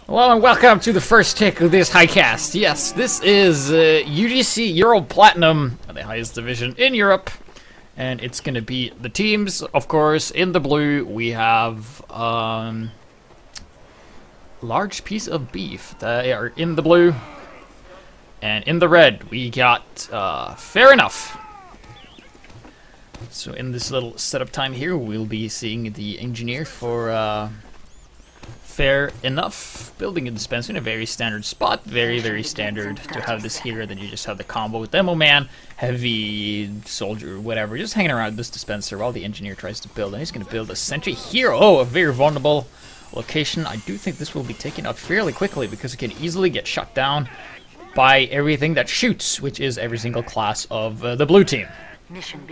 Hello and welcome to the first tick of this highcast. Yes, this is UGC Euro Platinum, the highest division in Europe. And it's going to be the teams, of course. In the blue, we have large piece of beef. They are in the blue. And in the red, we got fair enough. So in this little setup time here, we'll be seeing the engineer for fair enough. Building a dispenser in a very standard spot. Very standard to have this here. Then you just have the combo with Demo Man, Heavy, Soldier, whatever. Just hanging around this dispenser while the engineer tries to build. And he's going to build a sentry here. Oh, a very vulnerable location. I do think this will be taken out fairly quickly because it can easily get shut down by everything that shoots, which is every single class of the blue team.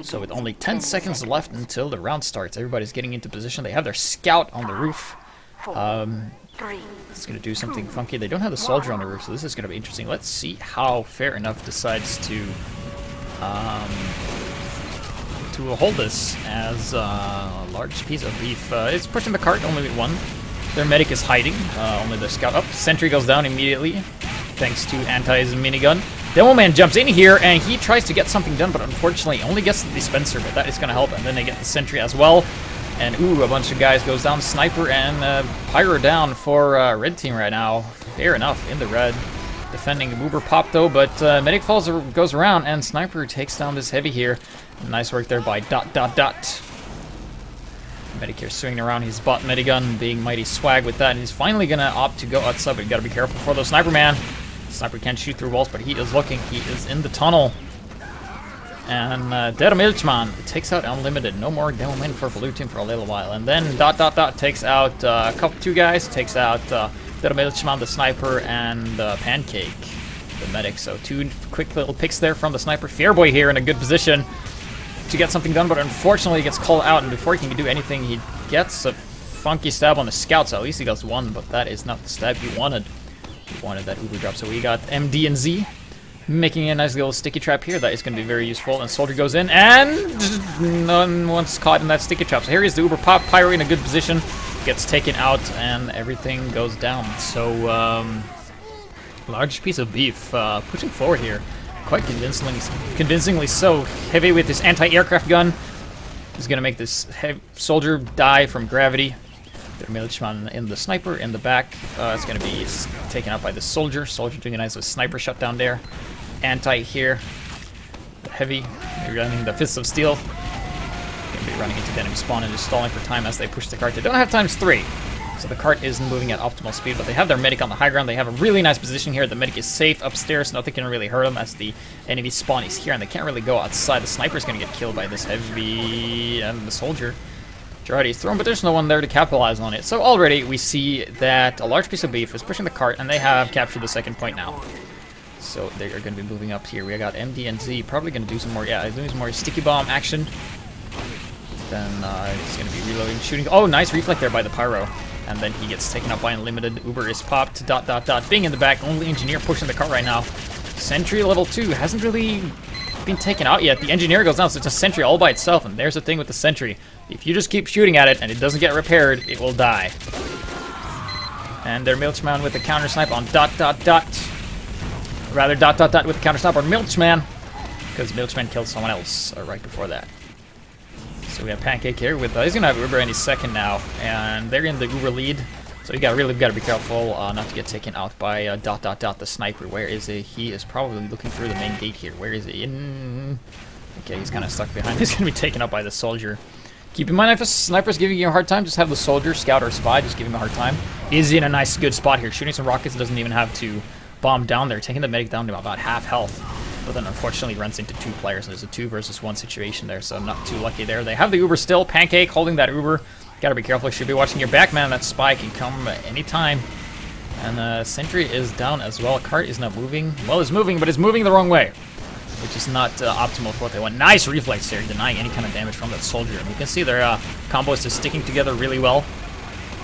So with only 10 seconds left until the round starts, everybody's getting into position. They have their scout on the roof. It's going to do something funky. They don't have the soldier on the roof, so this is going to be interesting. Let's see how Fair Enough decides to hold this as a large piece of beef. It's pushing the cart only with one. Their medic is hiding. Only the scout up. Sentry goes down immediately, thanks to Anti's minigun. Demo Man jumps in here, and he tries to get something done, but unfortunately only gets the dispenser, but that is going to help, and then they get the sentry as well. And ooh, a bunch of guys goes down. Sniper and Pyro down for red team right now. Fair Enough in the red. Defending Uber Pop though, but medic goes around, and Sniper takes down this heavy here. Nice work there by ... Medic here swinging around his bot Medigun, being mighty swag with that, and he's finally going to opt to go outside, but you got to be careful for the Sniper Man. Sniper can't shoot through walls, but he is looking. He is in the tunnel. And Der Milchmann takes out Unlimited. No more Demo Men for blue team for a little while. And then ... takes out two guys. Takes out Der Milchmann, the Sniper, and Pancake, the medic. So two quick little picks there from the Sniper. Fairboy here in a good position to get something done, but unfortunately he gets called out, and before he can do anything, he gets a funky stab on the scout, so at least he does one, but that is not the stab he wanted. He wanted that Uber drop, so we got MD and Z making a nice little sticky trap here. That is going to be very useful, and Soldier goes in, and no one's caught in that sticky trap. So here is the Uber Pop. Pyro in a good position, gets taken out, and everything goes down. So, large piece of beef pushing forward here. Quite convincingly so. Heavy with this anti-aircraft gun is going to make this soldier die from gravity. The Milchmann in the Sniper in the back. It's going to be taken out by the Soldier. Soldier doing a nice sniper shutdown there. Anti here. The Heavy running the Fists of Steel. Going to be running into the enemy spawn and just stalling for time as they push the cart. They don't have ×3. So the cart isn't moving at optimal speed, but they have their medic on the high ground. They have a really nice position here. The medic is safe upstairs. Nothing can really hurt him as the enemy spawn is here, and they can't really go outside. The Sniper's going to get killed by this Heavy and the Soldier. Gerardi is thrown, but there's no one there to capitalize on it. So already we see that a large piece of beef is pushing the cart, and they have captured the second point now. So they are going to be moving up here. We got MD and Z probably going to do some more, doing some more sticky bomb action. Then it's going to be reloading, shooting. Oh, nice reflect there by the Pyro. And then he gets taken up by Unlimited. Uber is popped. ... Being in the back. Only engineer pushing the cart right now. Sentry level 2 hasn't really been taken out yet. The engineer goes down, so it's a sentry all by itself. And there's the thing with the sentry. If you just keep shooting at it and it doesn't get repaired, it will die. And their Milchmann with the counter snipe on ... Rather ... with the counter snipe on Milchmann. Because Milchmann killed someone else right before that. So we have Pancake here with he's gonna have Uber any second now, and they're in the Uber lead. So you really gotta be careful not to get taken out by ... the Sniper. Where is he? He is probably looking through the main gate here. Where is he? Okay, he's kind of stuck behind. He's gonna be taken out by the Soldier. Keep in mind, if a Sniper's giving you a hard time, just have the Soldier, Scout, or Spy just give him a hard time. He's in a nice, good spot here, shooting some rockets. Doesn't even have to bomb down there, taking the medic down to about half health. But then unfortunately runs into two players, and there's a 2 versus 1 situation there, so not too lucky there. They have the Uber still. Pancake holding that Uber. Gotta be careful. Should be watching your back, man. That Spy can come anytime. And Sentry is down as well. Cart is not moving. Well, it's moving, but it's moving the wrong way, which is not optimal for what they want. Nice reflex there, denying any kind of damage from that Soldier. And you can see their combos just sticking together really well.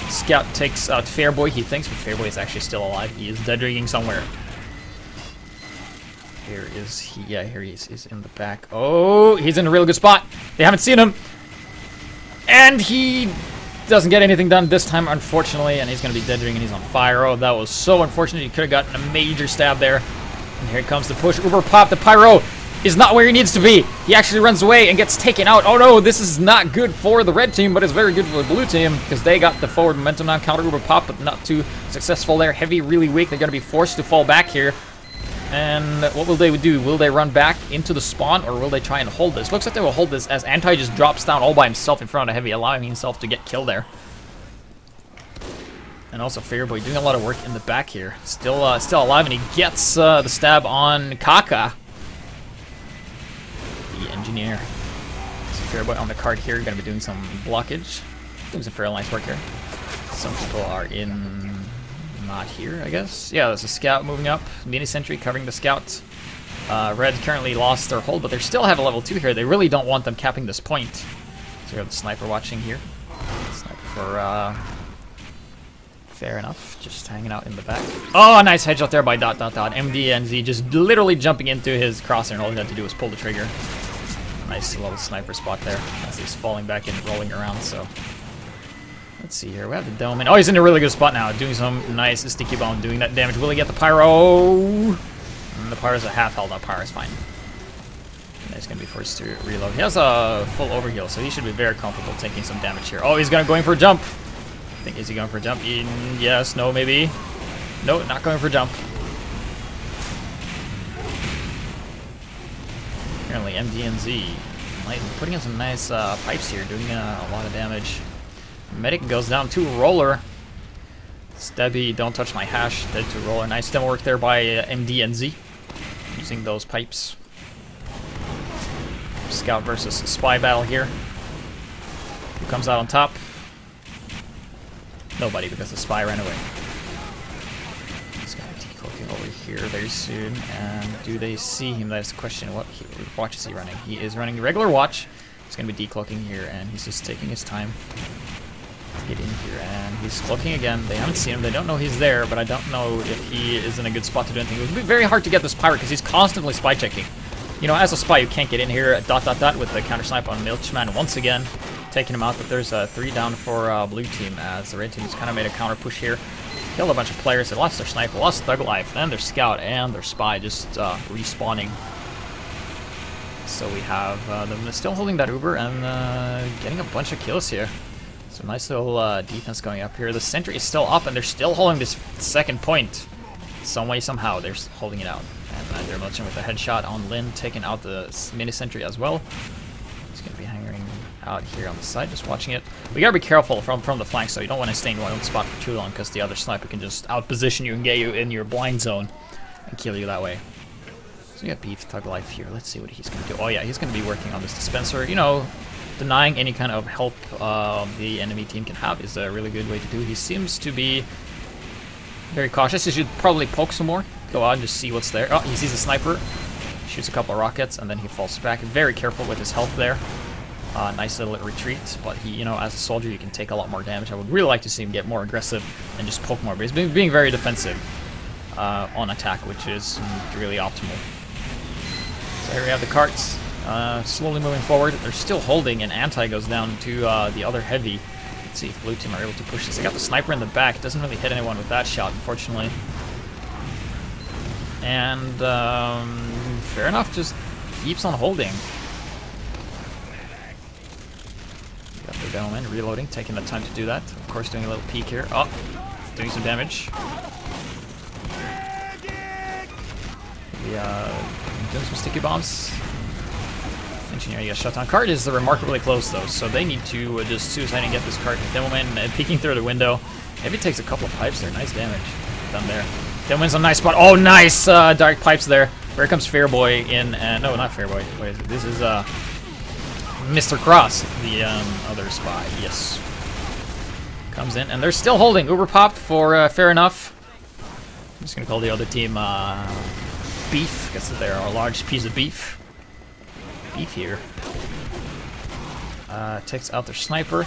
Scout takes out Fairboy, he thinks, but Fairboy is actually still alive. He is dead rigging somewhere. Here is he. Yeah, here he is. He's in the back. Oh, he's in a real good spot. They haven't seen him. And he doesn't get anything done this time, unfortunately, and he's going to be dead and he's on fire. Oh, that was so unfortunate. He could have gotten a major stab there. And here comes the push. Uber pop. The pyro is not where he needs to be. He actually runs away and gets taken out. Oh no, this is not good for the red team, but it's very good for the blue team because they got the forward momentum now. Counter Uber pop, but not too successful there. Heavy really weak. They're going to be forced to fall back here. And what will they do? Will they run back into the spawn, or will they try and hold this? Looks like they will hold this as Anti just drops down all by himself in front of Heavy, allowing himself to get killed there. And also Fairboy doing a lot of work in the back here. Still alive, and he gets the stab on Kaka, the engineer. So Fairboy on the card here, going to be doing some blockage. Doing some fairly nice work here. Some people are in... not here, I guess. Yeah, there's a scout moving up. Mini sentry covering the scout. Red currently lost their hold, but they still have a level 2 here. They really don't want them capping this point. So we have the sniper watching here. Sniper for fair enough, just hanging out in the back. Oh, nice headshot there by ... MDNZ just literally jumping into his crosshair, and all he had to do was pull the trigger. Nice little sniper spot there as he's falling back and rolling around. So let's see here. We have the dome. Oh, he's in a really good spot now, doing some nice sticky bomb, doing that damage. Will he get the pyro? And the pyro's a half health. That pyro's fine. And he's going to be forced to reload. He has a full overheal, so he should be very comfortable taking some damage here. Oh, he's going for a jump. I think, is he going for a jump? Yes, no, maybe. No, not going for a jump. Apparently, MDNZ might be putting in some nice pipes here, doing a lot of damage. Medic goes down to Roller. Stabby, don't touch my hash. Dead to Roller. Nice demo work there by MDNZ. Using those pipes. Scout versus Spy battle here. Who comes out on top? Nobody, because the Spy ran away. He's going to be decloaking over here very soon. And do they see him? That's the question. What watch is he running? He is running the regular watch. He's going to be decloaking here, and he's just taking his time. Get in here, and he's cloaking again. They haven't seen him. They don't know he's there, but I don't know if he is in a good spot to do anything. It would be very hard to get this pirate because he's constantly spy checking. You know, as a spy, you can't get in here. ... with the counter snipe on Milchman once again, taking him out. But there's 3 down for blue team as the red team has kind of made a counter push here. Killed a bunch of players. They lost their sniper, lost thug life, and their scout and their spy just respawning. So we have them still holding that Uber and getting a bunch of kills here. So nice little defense going up here. The sentry is still up, and they're still holding this second point. Some way, somehow, they're holding it out. And they're matching with a headshot on Lin, taking out the mini sentry as well. He's going to be hanging out here on the side, just watching it. We got to be careful from the flank, so you don't want to stay in one spot for too long, because the other sniper can just out-position you and get you in your blind zone and kill you that way. So we got Beef, Thug Life here. Let's see what he's going to do. Oh yeah, he's going to be working on this dispenser. You know, denying any kind of help the enemy team can have is a really good way to do. He seems to be very cautious. He should probably poke some more. Go out and just see what's there. Oh, he sees a sniper. Shoots a couple of rockets, and then he falls back. Very careful with his health there. Nice little retreat, but he, you know, as a soldier, you can take a lot more damage. I would really like to see him get more aggressive and just poke more, but he's being very defensive on attack, which is really optimal. So here we have the carts. Slowly moving forward. They're still holding, and Anti goes down to the other heavy. Let's see if blue team are able to push this. They got the sniper in the back. Doesn't really hit anyone with that shot, unfortunately. And fair enough, just keeps on holding. Got the gentleman reloading, taking the time to do that. Of course, doing a little peek here. Oh, doing some damage. Doing some sticky bombs. Engineering a shutdown. Card is remarkably close though, so they need to just suicide and get this card. Demoman peeking through the window. Heavy takes a couple of pipes there. Nice damage done there. Demoman's a nice spot. Oh, nice dark pipes there. Here comes Fairboy in. No, not Fairboy. Wait, this is Mr. Cross, the other spy. Yes. Comes in, and they're still holding. Uber popped for fair enough. I'm just gonna call the other team beef, because they're a large piece of beef. Beef here. Takes out their sniper.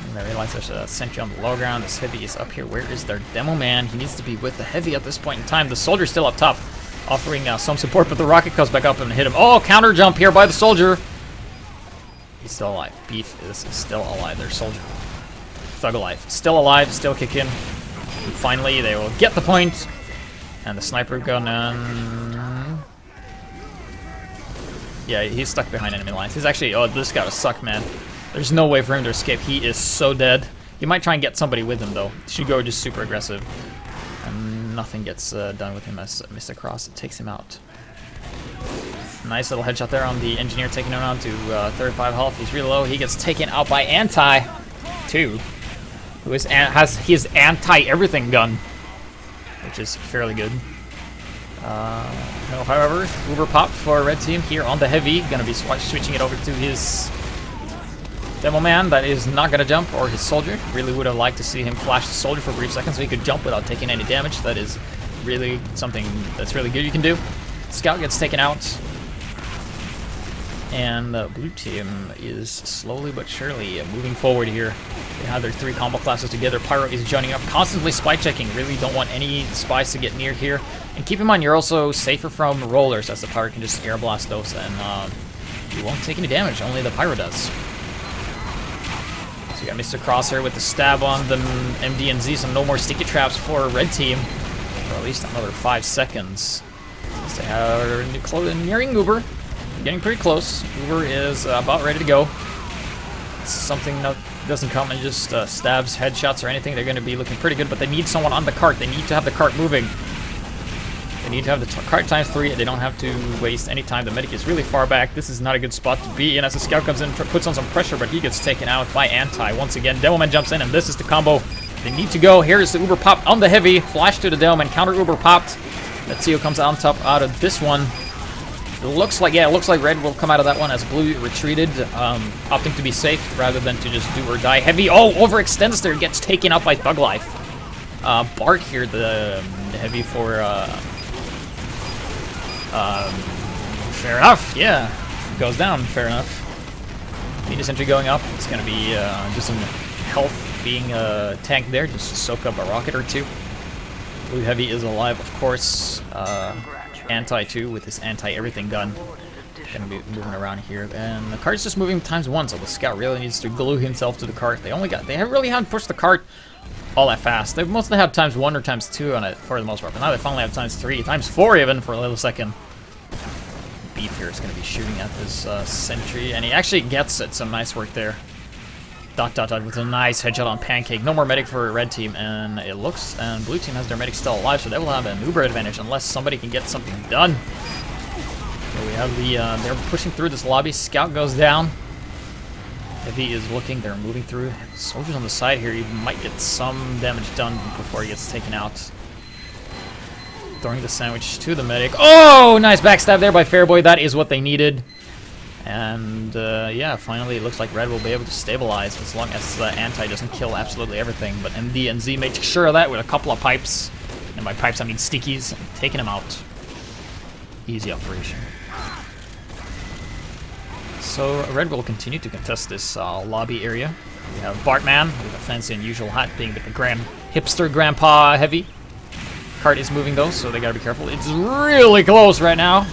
And they realize there's a sentry on the low ground. This heavy is up here. Where is their demo man? He needs to be with the heavy at this point in time. The soldier's still up top, offering some support, but the rocket comes back up and hit him. Oh, counter jump here by the soldier. He's still alive. Beef is still alive. Their soldier. Thug Life. Still alive, still kicking. And finally, they will get the point. And the sniper gun. Yeah, he's stuck behind enemy lines. He's actually. Oh, this gotta suck, man. There's no way for him to escape. He is so dead. He might try and get somebody with him, though. He should go just super aggressive. And nothing gets done with him as Mr. Cross takes him out. Nice little headshot there on the engineer, taking him down to 35 health. He's really low. He gets taken out by Anti-2, who is has his anti-everything gun, which is fairly good. No, however, Uber pop for red team here on the heavy. Gonna be switching it over to his demo man that is not gonna jump, or his soldier. Really would have liked to see him flash the soldier for a brief second so he could jump without taking any damage. That is really something that's really good you can do. Scout gets taken out. And the blue team is slowly but surely moving forward here. They have their 3 combo classes together. Pyro is joining up, constantly spy checking. Really don't want any spies to get near here. And keep in mind, you're also safer from rollers, as the Pyro can just air blast those, and you won't take any damage. Only the Pyro does. So you got Mr. Crosshair with the stab on the MD and Z, so no more sticky traps for red team for at least another 5 seconds. So they are nearing Uber. Getting pretty close. Uber is about ready to go. Something that doesn't come and just stabs, headshots, or anything. They're going to be looking pretty good, but they need someone on the cart. They need to have the cart moving. They need to have the cart times 3. They don't have to waste any time. The medic is really far back. This is not a good spot to be in as the scout comes in, puts on some pressure, but he gets taken out by Anti. Once again, Demoman jumps in, and this is the combo they need to go. Here is the Uber pop on the heavy. Flash to the Demoman, counter Uber popped. Let's see who comes on top out of this one. It looks like red will come out of that one as blue retreated, opting to be safe rather than to just do or die. Heavy, oh, overextends there, gets taken out by Thug Life. Bart here, the heavy for, fair enough, yeah, goes down, fair enough. Venus entry going up, it's gonna be just some health being tanked there, just to soak up a rocket or two. Blue heavy is alive, of course. Anti-2 with his anti-everything gun. Gonna be moving around here, and the cart's just moving ×1, so the scout really needs to glue himself to the cart. They really haven't pushed the cart all that fast. They've mostly had ×1 or ×2 on it for the most part, but now they finally have ×3, ×4 even for a little second. Beef here is gonna be shooting at this sentry, and he actually gets it. Some nice work there. ... with a nice headshot on Pancake. No more medic for red team, and it looks, and blue team has their medic still alive, so they will have an Uber advantage unless somebody can get something done. So we have the, they're pushing through this lobby. Scout goes down. Heavy is looking, they're moving through. Soldiers on the side here, he might get some damage done before he gets taken out. Throwing the sandwich to the medic. Oh, nice backstab there by Fairboy. That is what they needed. And yeah, finally it looks like red will be able to stabilize as long as Anti doesn't kill absolutely everything. But MD and Z made sure of that with a couple of pipes. And by pipes I mean stickies, taking them out. Easy operation. So red will continue to contest this lobby area. We have Bartman with a fancy unusual hat being the hipster grandpa heavy. Cart is moving though, so they gotta be careful. It's really close right now.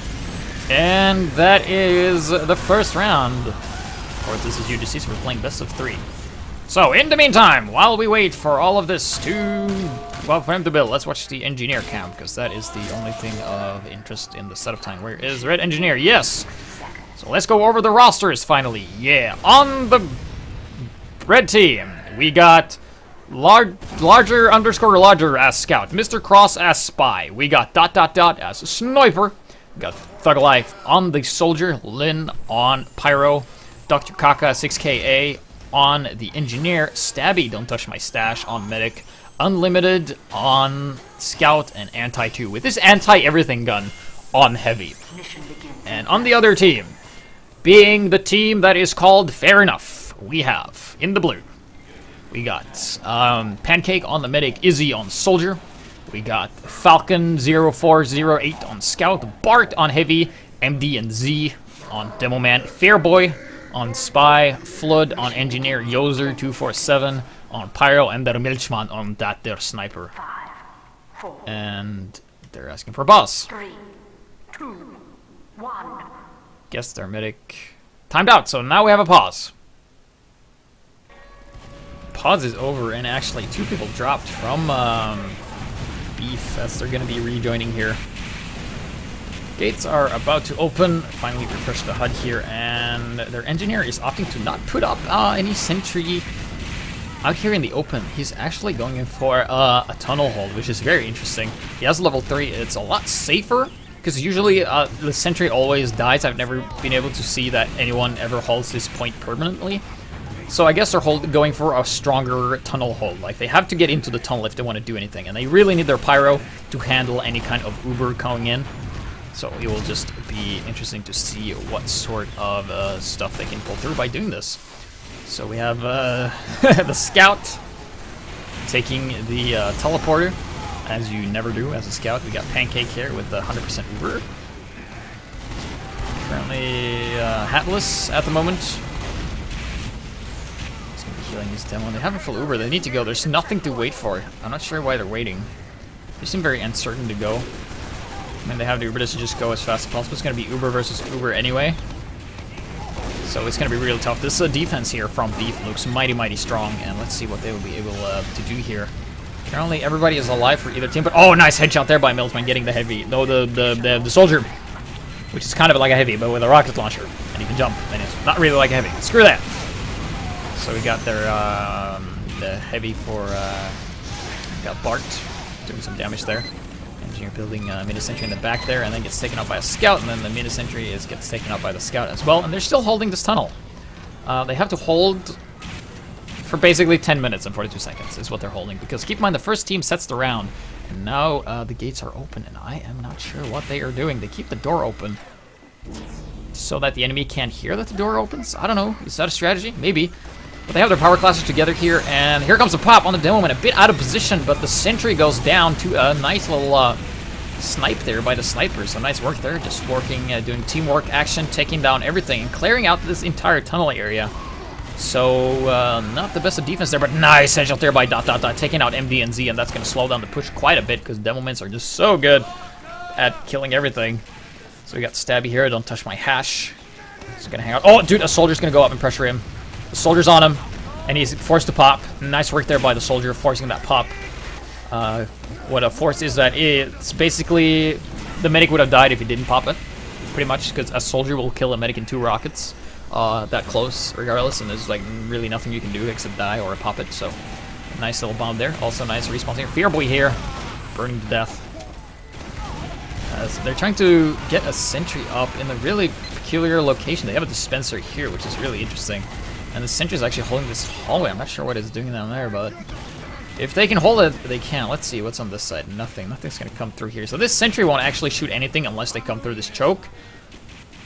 And that is the first round. Of course, this is UGC, so we're playing best of 3. So, in the meantime, while we wait for all of this to, well, for him to build, let's watch the engineer camp, because that is the only thing of interest in the setup time. Where is red engineer? Yes! So let's go over the rosters, finally. Yeah, on the red team, we got larger as scout, Mr. Cross as spy, we got ... as a sniper, we got Thug Life on the soldier, Lin on pyro, Dr. Kaka 6KA on the engineer, Stabby, don't touch my stash on medic, Unlimited on scout, and Anti-2 with his anti-everything gun on heavy. And on the other team, being the team that is called Fair Enough, we have in the blue, we got Pancake on the medic, Izzy on soldier. We got Falcon 0408 on scout, Bart on heavy, MD and Z on demo man, Fairboy on spy, Flood on engineer, Yozer 247 on pyro, and der Milchmann on that der sniper. 5, 4, and they're asking for a boss. 3, 2, 1. Guess their medic timed out, so now we have a pause. pause is over, and actually 2 people dropped from Beef as they're going to be rejoining here. Gates are about to open. Finally refresh the HUD here, and their engineer is opting to not put up any sentry out here in the open. He's actually going in for a tunnel hold, which is very interesting. He has level 3. It's a lot safer, because usually the sentry always dies. I've never been able to see that anyone ever holds this point permanently. So I guess they're going for a stronger tunnel hold. Like, they have to get into the tunnel if they want to do anything, and they really need their pyro to handle any kind of Uber going in. So it will just be interesting to see what sort of stuff they can pull through by doing this. So we have the scout taking the teleporter, as you never do as a scout. We got Pancake here with the 100% Uber. Currently hatless at the moment. He's going to be healing his demo. They have a full Uber. They need to go. There's nothing to wait for. I'm not sure why they're waiting. They seem very uncertain to go. I mean, they have the Uber to just go as fast as possible. It's going to be Uber versus Uber anyway. So it's going to be real tough. This defense here from Beef looks mighty, mighty strong, and let's see what they will be able to do here. Currently, everybody is alive for either team, but oh, nice headshot there by Miltman getting the heavy. No, the soldier, which is kind of like a heavy, but with a rocket launcher, and he can jump, and it's not really like a heavy. Screw that. So we got their the heavy for got Bart doing some damage there. Engineer building mini sentry in the back there, and then gets taken out by a scout, and then the mini sentry gets taken out by the scout as well, and they're still holding this tunnel. They have to hold for basically 10 minutes and 42 seconds is what they're holding, because keep in mind the first team sets the round, and now the gates are open, and I am not sure what they are doing. They keep the door open so that the enemy can't hear that the door opens. I don't know. Is that a strategy? Maybe. But they have their power classes together here, and here comes a pop on the demo man, a bit out of position, but the sentry goes down to a nice little snipe there by the sniper. So nice work there, just working, doing teamwork action, taking down everything, and clearing out this entire tunnel area. So not the best of defense there, but nice headshot there by ... taking out MD and Z, and that's going to slow down the push quite a bit, because Devilmans are just so good at killing everything. So we got Stabby here, don't touch my hash. He's going to hang out. Oh, dude, a soldier's going to go up and pressure him. The soldier's on him, and he's forced to pop. Nice work there by the soldier, forcing that pop. What a force is that it's basically the medic would have died if he didn't pop it, pretty much, because a soldier will kill a medic in 2 rockets that close, regardless, and there's like really nothing you can do except die or pop it. So nice little bomb there. Also nice respawn here. Fearboy here, burning to death. So they're trying to get a sentry up in a really peculiar location. They have a dispenser here, which is really interesting. And the sentry is actually holding this hallway. I'm not sure what it's doing down there, but if they can hold it, they can. Let's see what's on this side. Nothing. Nothing's going to come through here. So this sentry won't actually shoot anything unless they come through this choke.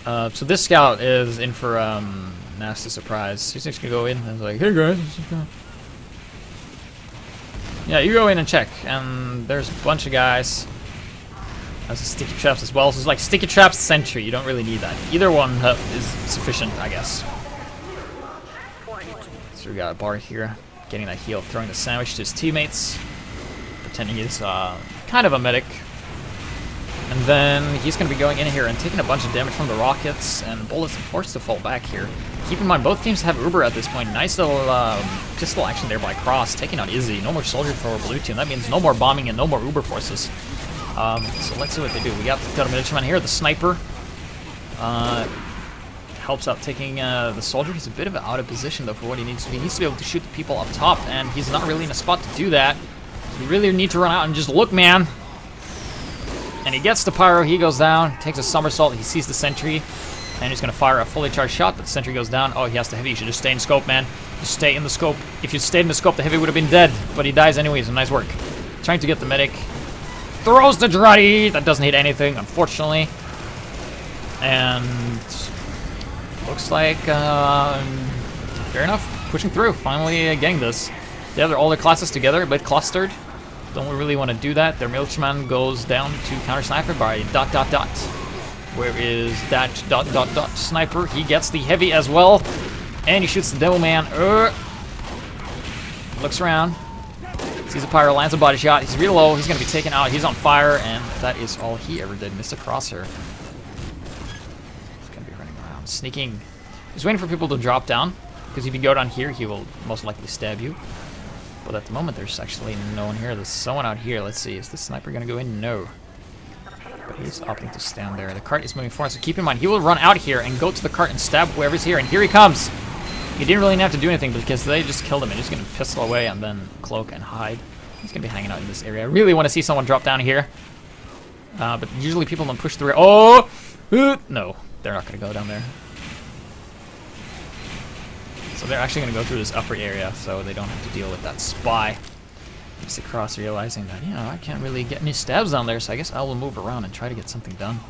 So this scout is in for nasty surprise. He's just going to go in and like, hey guys. Yeah, you go in and check. And there's a bunch of guys. There's sticky traps as well. So it's like sticky traps, sentry. You don't really need that. Either one is sufficient, I guess. So we got a Bart here, getting that heal, throwing the sandwich to his teammates, pretending he's kind of a medic. And then he's going to be going in here and taking a bunch of damage from the rockets, and bullets are forced to fall back here. Keep in mind, both teams have Uber at this point. Nice little pistol action there by Cross, taking out Izzy. No more soldier for blue team. That means no more bombing and no more Uber forces. So let's see what they do. We got the militiaman here, the sniper. Helps out taking the soldier. He's a bit of out of position though for what he needs to be. He needs to be able to shoot the people up top, and he's not really in a spot to do that. You really need to run out and just look, man. And he gets the pyro. He goes down, takes a somersault. He sees the sentry, and he's gonna fire a fully charged shot. But the sentry goes down. Oh, he has the heavy. You should just stay in scope, man. Just stay in the scope. If you stayed in the scope, the heavy would have been dead. But he dies anyways. So nice work. Trying to get the medic. Throws the Jarate. That doesn't hit anything, unfortunately. And looks like, fair enough, pushing through, finally getting this. They have all their classes together, a bit clustered. Don't really want to do that. Their militiaman goes down to counter sniper by ... Where is that ... sniper? He gets the heavy as well, and he shoots the devil man. Looks around, sees a pyro, lands a body shot. He's real low. He's going to be taken out. He's on fire, and that is all he ever did. Missed a crosshair. Sneaking. He's waiting for people to drop down, because if you go down here, he will most likely stab you. But at the moment, there's actually no one here. There's someone out here. Let's see. Is the sniper going to go in? No. But he's opting to stand there. The cart is moving forward, so keep in mind, he will run out here and go to the cart and stab whoever's here. And here he comes. He didn't really have to do anything because they just killed him. And he's going to pistol away and then cloak and hide. He's going to be hanging out in this area. I really want to see someone drop down here. But usually people don't push through. Oh! No, they're not going to go down there. So they're actually going to go through this upper area so they don't have to deal with that spy. Just across, realizing that, you know, I can't really get any stabs down there, so I guess I will move around and try to get something done.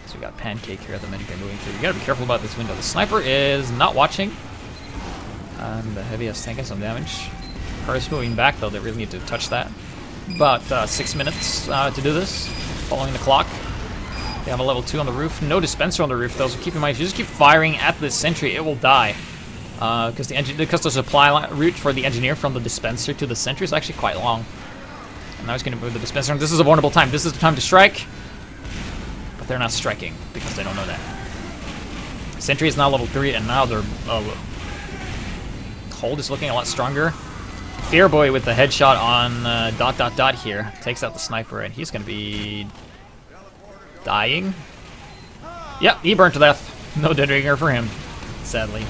So we got Pancake here at the medic moving through. You gotta be careful about this window. The sniper is not watching. And the heavy has taken some damage. Hers moving back, though. They really need to touch that. About 6 minutes to do this, following the clock. They have a level 2 on the roof. No dispenser on the roof, though, so keep in mind, if you just keep firing at this sentry, it will die. Because the supply route for the engineer from the dispenser to the sentry is actually quite long. And now he's going to move the dispenser. And this is a vulnerable time. This is the time to strike. But they're not striking because they don't know that. Sentry is now level 3, and now their hold is looking a lot stronger. Fearboy with the headshot on ... here takes out the sniper, and he's going to be dying. Yep, he burned to death. No dead ringer for him, sadly.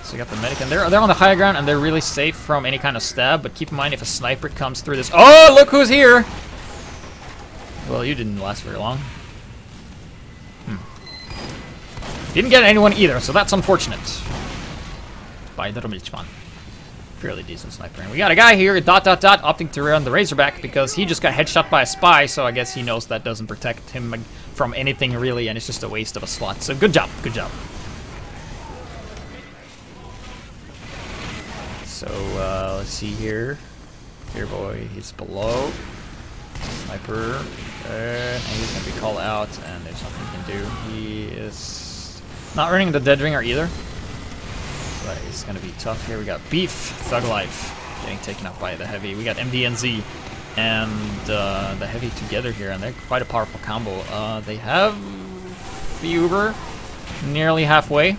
So we got the medic, and they're on the high ground, and they're really safe from any kind of stab. But keep in mind, if a sniper comes through this, oh, look who's here! Well, you didn't last very long. Didn't get anyone either, so that's unfortunate. By the Milchman. Fairly decent sniper. And we got a guy here, ... opting to run the Razorback because he just got headshot by a spy. So I guess he knows that doesn't protect him from anything really, and it's just a waste of a slot. So good job, good job. So, let's see here. Fearboy, he's below. Sniper. And he's going to be called out, and there's nothing he can do. He is not running the Dead Ringer either. But it's going to be tough here. We got Beef, Thug Life, getting taken out by the Heavy. We got MDNZ and the Heavy together here, and they're quite a powerful combo. They have the Uber nearly halfway.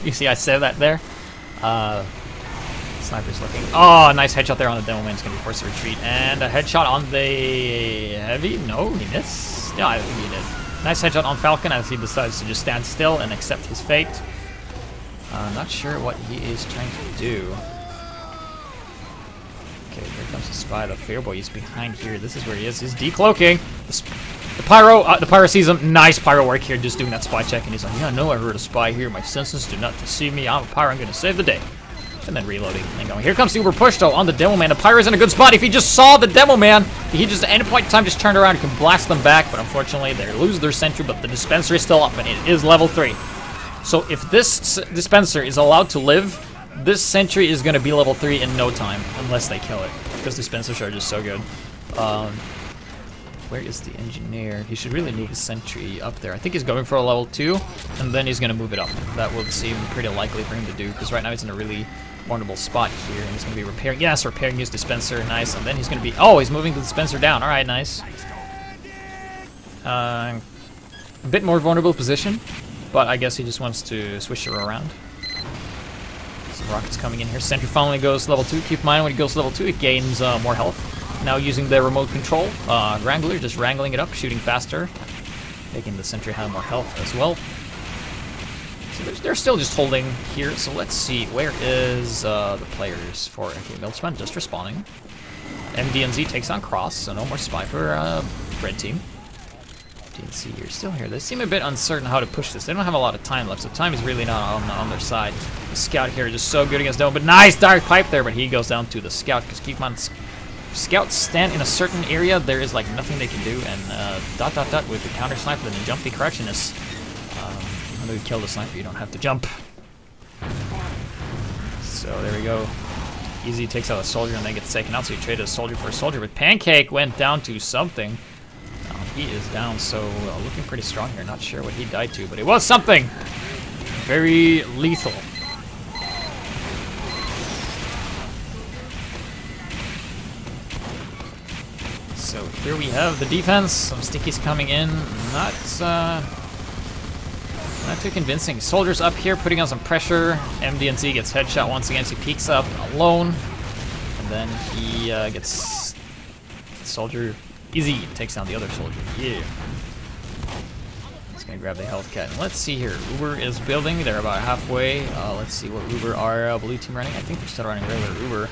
You see I said that there. Sniper's looking. Oh, nice headshot there on the demo man. He's going to be forced to retreat. And a headshot on the Heavy. No, he missed. Yeah, I think he did. Nice headshot on Falcon as he decides to just stand still and accept his fate. Not sure what he is trying to do. Okay, here comes the spy. The Fearboy is behind here. This is where he is. He's decloaking. The Pyro sees him. Nice Pyro work here, just doing that spy check. And he's like, yeah, no, I heard a spy here. My senses do not deceive me. I'm a Pyro. I'm going to save the day. And then reloading and going. Here comes the Uber push, though, on the Demo Man. The Pyro's in a good spot. If he just saw the Demo Man, he just at any point in time just turned around and can blast them back. But unfortunately, they lose their sentry, but the dispenser is still up, and it is level 3. So if this dispenser is allowed to live, this sentry is going to be level 3 in no time, unless they kill it, because dispensers are just so good. Where is the engineer? He should really move his sentry up there. I think he's going for a level 2, and then he's going to move it up. That will seem pretty likely for him to do, because right now he's in a really vulnerable spot here, and he's going to be repairing. Yes, repairing his dispenser. Nice. And then he's going to be... Oh, he's moving the dispenser down. All right, nice. A bit more vulnerable position, but I guess he just wants to switch her around. Some rockets coming in here. Sentry finally goes level 2. Keep in mind, when he goes level 2, it gains more health. Now using the remote control, Wrangler, just wrangling it up, shooting faster, making the sentry have more health as well. So they're still just holding here, so let's see, where is the players for... Okay, Milchman just respawning. MDNZ takes on Cross, so no more spy for red team. MDNZ, you're still here. They seem a bit uncertain how to push this. They don't have a lot of time left, so time is really not on their side. The Scout here is just so good against Dome, but nice direct pipe there, but he goes down to the Scout, because keep on... Scouts stand in a certain area, there is like nothing they can do, and ... with the counter sniper and the jumpy correctionist. When you kill the sniper, you don't have to jump. So there we go. Easy takes out a soldier and then gets taken out, so he traded a soldier for a soldier, but Pancake went down to something. He is down, so looking pretty strong here. Not sure what he died to, but it was something very lethal. So here we have the defense. Some stickies coming in. Not too convincing. Soldiers up here putting on some pressure. MDNC gets headshot once again. He peeks up alone. And then he gets soldier easy, takes down the other soldier. Yeah. He's gonna grab the health cat. And let's see here. Uber is building. They're about halfway. Let's see what Uber are blue team running. I think they're still running regular Uber.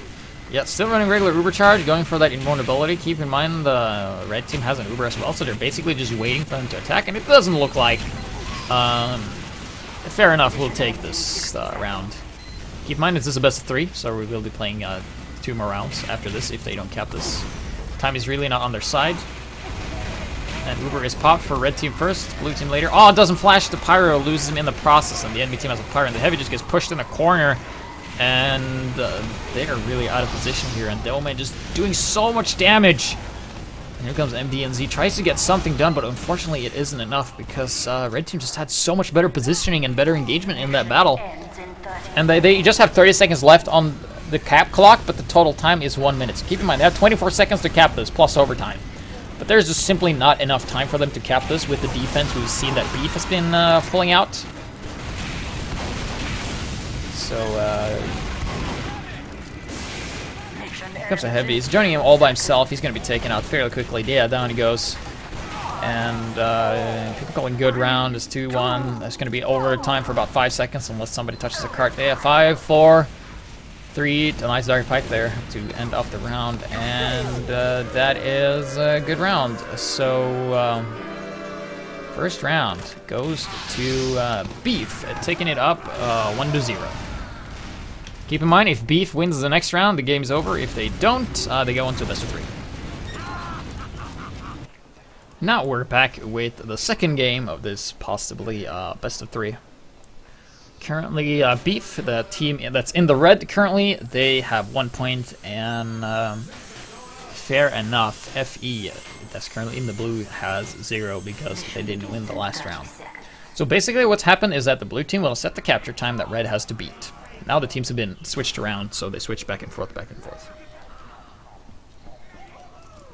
Yeah, still running regular Uber charge, going for that invulnerability. Keep in mind the red team has an Uber as well, so they're basically just waiting for them to attack, and it doesn't look like fair enough. We'll take this round. Keep in mind this is a best of 3, so we will be playing 2 more rounds after this if they don't cap this. Time is really not on their side. And Uber is popped for red team first, blue team later. Oh, it doesn't flash. The Pyro loses him in the process, and the enemy team has a Pyro, and the Heavy just gets pushed in a corner. And they are really out of position here, and Devilman just doing so much damage. And here comes MDNZ, tries to get something done, but unfortunately it isn't enough because red team just had so much better positioning and better engagement in that battle. And they just have 30 seconds left on the cap clock, but the total time is 1 minute. So keep in mind, they have 24 seconds to cap this, plus overtime. But there's just simply not enough time for them to cap this with the defense. We've seen that Beef has been pulling out. So, here comes a Heavy. He's joining him all by himself. He's going to be taken out fairly quickly. Yeah, down he goes. And people calling good round is 2-1. That's going to be overtime for about 5 seconds unless somebody touches the cart. Yeah, 5, 4, 3. A nice dark pipe there to end off the round. And that is a good round. So, first round goes to Beef, taking it up 1-0. Keep in mind, if Beef wins the next round, the game's over. If they don't, they go into best of 3. Now we're back with the second game of this possibly best of 3. Currently, Beef, the team that's in the red currently, they have 1 point, and fair enough, FE, that's currently in the blue, has 0 because they didn't win the last round. So basically what's happened is that the blue team will set the capture time that red has to beat. Now the teams have been switched around, so they switch back and forth, back and forth.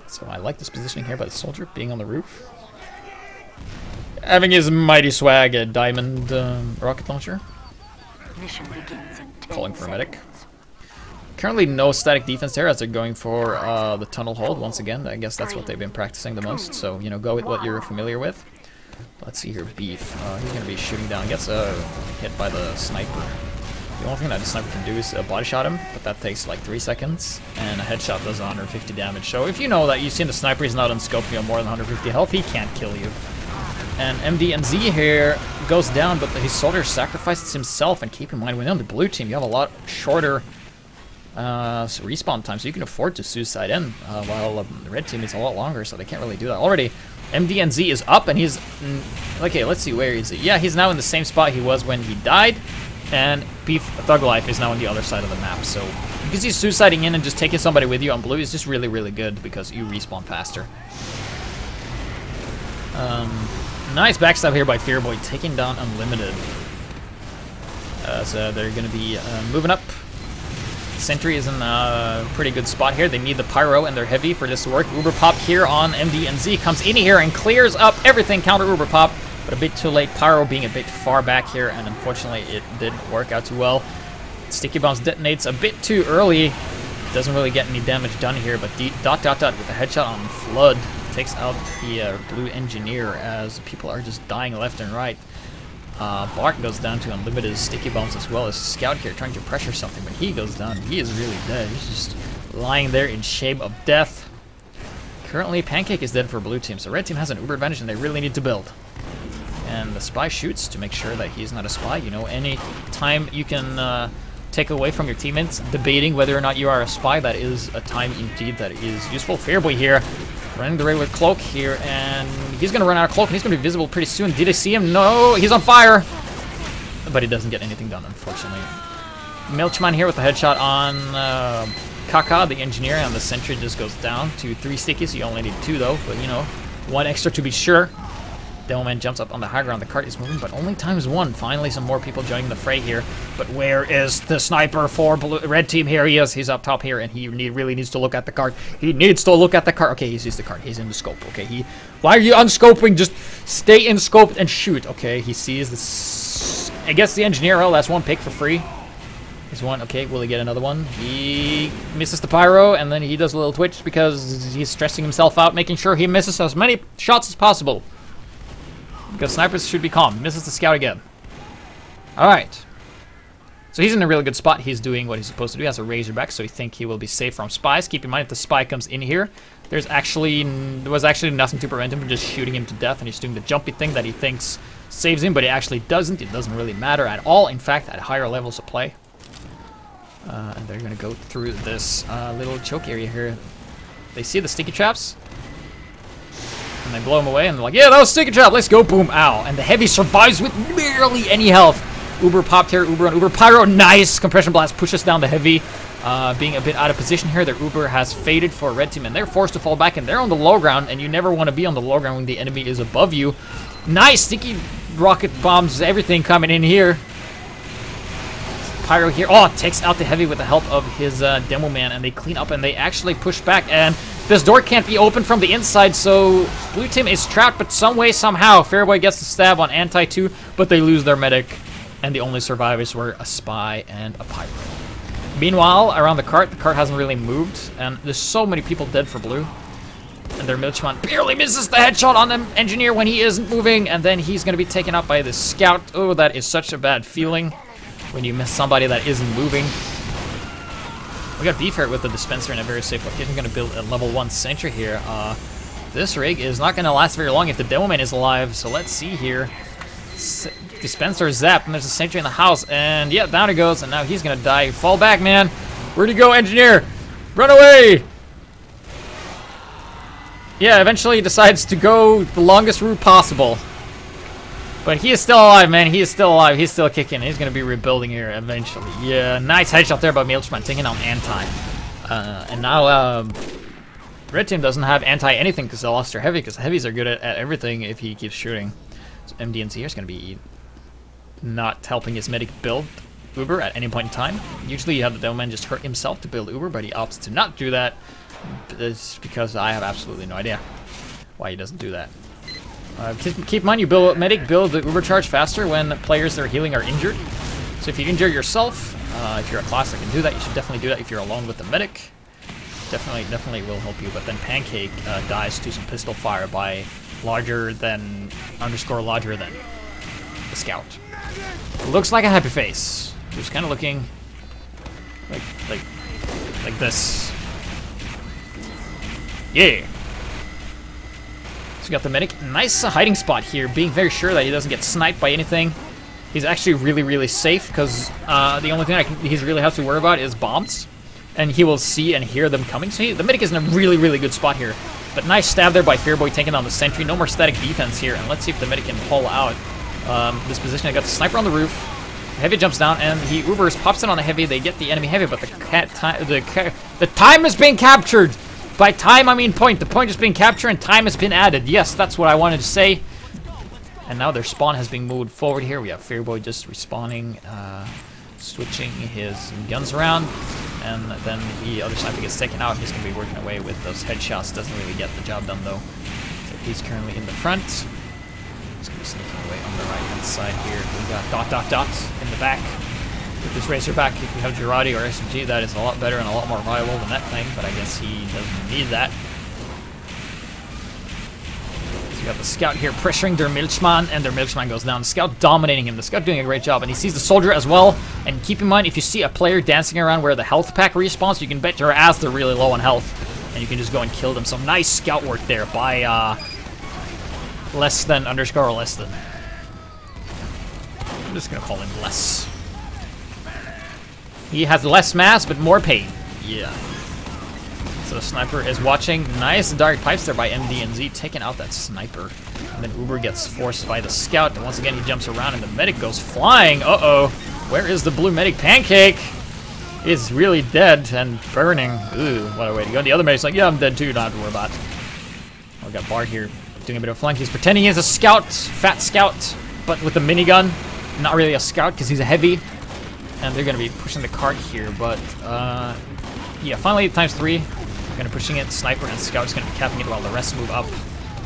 So I like this positioning here by the soldier, being on the roof. Having his mighty swag, a diamond rocket launcher. Calling for a medic. Currently no static defense there as they're going for the tunnel hold once again. I guess that's what they've been practicing the most, so, you know, go with what you're familiar with. Let's see here, Beef. He's going to be shooting down. Gets hit by the sniper. The only thing that the sniper can do is body shot him, but that takes like 3 seconds, and a headshot does 150 damage. So if you know that you've seen the sniper, he's not on scope, you have more than 150 health, he can't kill you. And MDNZ here goes down, but his soldier sacrifices himself, and keep in mind, when on the blue team, you have a lot shorter respawn time, so you can afford to suicide in, while the red team is a lot longer, so they can't really do that. Already, MDNZ is up, and he's... okay, let's see, where is he? Yeah, he's now in the same spot he was when he died. And Beef Thug Life is now on the other side of the map, so because he's suiciding in and just taking somebody with you on blue is just really, really good because you respawn faster. Nice backstab here by Fearboy, taking down Unlimited. So they're going to be moving up. Sentry is in a pretty good spot here. They need the Pyro and they're heavy for this to work. Uber Pop here on MDNZ comes in here and clears up everything, counter Uber Pop. But a bit too late, Pyro being a bit far back here, and unfortunately it didn't work out too well. Sticky Bombs detonates a bit too early. Doesn't really get any damage done here, but with a headshot on Flood takes out the blue engineer as people are just dying left and right. Bark goes down to Unlimited Sticky Bombs as well as Scout here trying to pressure something, but he goes down. He is really dead. He's just lying there in shame of death. Currently, Pancake is dead for blue team, so red team has an Uber advantage and they really need to build. And the spy shoots to make sure that he's not a spy. You know, any time you can take away from your teammates debating whether or not you are a spy, that is a time indeed that is useful. Fairboy here, running the regular cloak here, and he's going to run out of cloak, and he's going to be visible pretty soon. Did I see him? No, he's on fire! But he doesn't get anything done, unfortunately. Milchman here with the headshot on Kaka, the engineer, and the sentry just goes down to 3 stickies. You only need 2, though, but, you know, 1 extra to be sure. Devilman jumps up on the high ground. The cart is moving, but only times 1. Finally, some more people joining the fray here. But where is the sniper for red team? Here he is. He's up top here, and he really needs to look at the cart. He needs to look at the cart. Okay, he sees the cart. He's in the scope. Okay, why are you unscoping? Just stay in scope and shoot. Okay, he sees this. I guess the engineer. Oh, that's 1 pick for free. There's one. Okay, will he get another one? He misses the pyro, and then he does a little twitch because he's stressing himself out, making sure he misses as many shots as possible. Because snipers should be calm. Misses the scout again. Alright. So he's in a really good spot. He's doing what he's supposed to do. He has a Razorback, so he thinks he will be safe from spies. Keep in mind, if the spy comes in here, there was actually nothing to prevent him from just shooting him to death, and he's doing the jumpy thing that he thinks saves him, but it actually doesn't. It doesn't really matter at all. In fact, at higher levels of play. And they're going to go through this little choke area here. They see the sticky traps, and they blow him away, and they're like, yeah, that was sticky trap, let's go, boom, ow. And the heavy survives with barely any health. Uber popped here, Uber on Uber. Pyro, nice! Compression blast pushes down the heavy. Being a bit out of position here, their Uber has faded for red team, and they're forced to fall back, and they're on the low ground, and you never want to be on the low ground when the enemy is above you. Nice! Sticky rocket bombs, everything coming in here. Pyro here. Oh, takes out the heavy with the help of his demo man, and they clean up, and they actually push back, and this door can't be opened from the inside, so blue team is trapped, but some way, somehow, Fairboy gets the stab on Anti-2, but they lose their medic, and the only survivors were a spy and a pyro. Meanwhile, around the cart hasn't really moved, and there's so many people dead for blue. And their Milchman barely misses the headshot on the engineer when he isn't moving, and then he's going to be taken out by the scout. Oh, that is such a bad feeling when you miss somebody that isn't moving. We got beef here with the dispenser in a very safe location. Going to build a level 1 sentry here. This rig is not going to last very long if the Demoman is alive, so let's see here. Dispenser zapped, and there's a sentry in the house, and yeah, down he goes, and now he's gonna die. Fall back, man. Where'd he go, engineer? Run away! Yeah, eventually he decides to go the longest route possible. But he is still alive, man. He is still alive. He's still kicking. He's gonna be rebuilding here eventually. Yeah, nice headshot there by Milchman, taking out Anti. And now, red team doesn't have anti-anything because they lost their heavy, because the heavies are good at everything if he keeps shooting. So MDNC here is going to be not helping his medic build Uber at any point in time. Usually you have the Devilman just hurt himself to build Uber, but he opts to not do that. It's because I have absolutely no idea why he doesn't do that. Keep in mind, you build medic, build the Uber charge faster when players that are healing are injured. So if you injure yourself, if you're a class that can do that, you should definitely do that if you're alone with the medic. Definitely will help you, but then Pancake dies to some pistol fire by larger than the scout. Looks like a happy face. He's kind of looking like this. Yeah. So we got the medic. Nice hiding spot here, being very sure that he doesn't get sniped by anything. He's actually really safe because the only thing he really has to worry about is bombs, and he will see and hear them coming. So the medic is in a really good spot here. But nice stab there by Fearboy, taking on the sentry. No more static defense here, and let's see if the medic can pull out this position. I got the sniper on the roof. The heavy jumps down, and he Ubers, pops in on the heavy. They get the enemy heavy, but the time is being captured. By time, I mean point. The point is being captured, and time has been added. Yes, that's what I wanted to say. And now their spawn has been moved forward here. We have Fearboy just respawning, switching his guns around. And then the other sniper gets taken out. He's going to be working away with those headshots. Doesn't really get the job done, though. So he's currently in the front. He's going to be sneaking away on the right-hand side here. We got ... in the back. With this Razorback, if you have Girardi or SMG, that is a lot better and a lot more viable than that thing, but I guess he doesn't need that. So you got the Scout here pressuring their Milchman, and their Milchman goes down. The Scout dominating him. The Scout doing a great job, and he sees the Soldier as well. And keep in mind, if you see a player dancing around where the health pack respawns, you can bet your ass they're really low on health, and you can just go and kill them. So nice Scout work there by less than _ less than. I'm just gonna call him less. He has less mass, but more pain. Yeah. So the sniper is watching. Nice dark pipes there by MDNZ, taking out that sniper. And then Uber gets forced by the Scout. And once again, he jumps around, and the medic goes flying. Uh-oh. Where is the blue medic? Pancake is really dead and burning. Ooh, what a way to go. The other medic's like, yeah, I'm dead too. You don't have to worry about it. We got Bart here doing a bit of flank. He's pretending he's a Scout, fat Scout, but with a minigun. Not really a Scout because he's a heavy. And they're going to be pushing the cart here, but yeah, finally ×3. They're going to pushing it. Sniper and Scout is going to be capping it while the rest move up.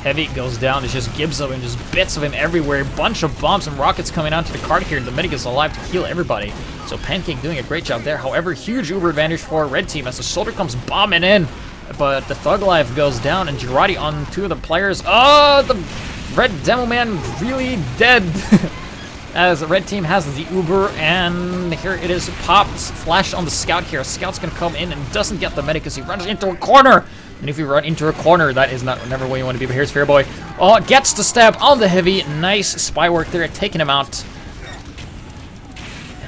Heavy goes down. There's just gibs of him, just bits of him everywhere. Bunch of bombs and rockets coming onto the cart here. The medic is alive to heal everybody. So Pancake doing a great job there. However, huge Uber advantage for Red Team as the Soldier comes bombing in. But the Thug Life goes down, and Girardi on 2 of the players. Oh, the Red Demo Man really dead. As the Red Team has the Uber, and here it is. Pops flash on the Scout here. Scout's going to come in and doesn't get the medic because he runs into a corner. And if you run into a corner, that is never where you want to be. But here's Fairboy. Oh, gets the stab on the Heavy. Nice spy work there, taking him out.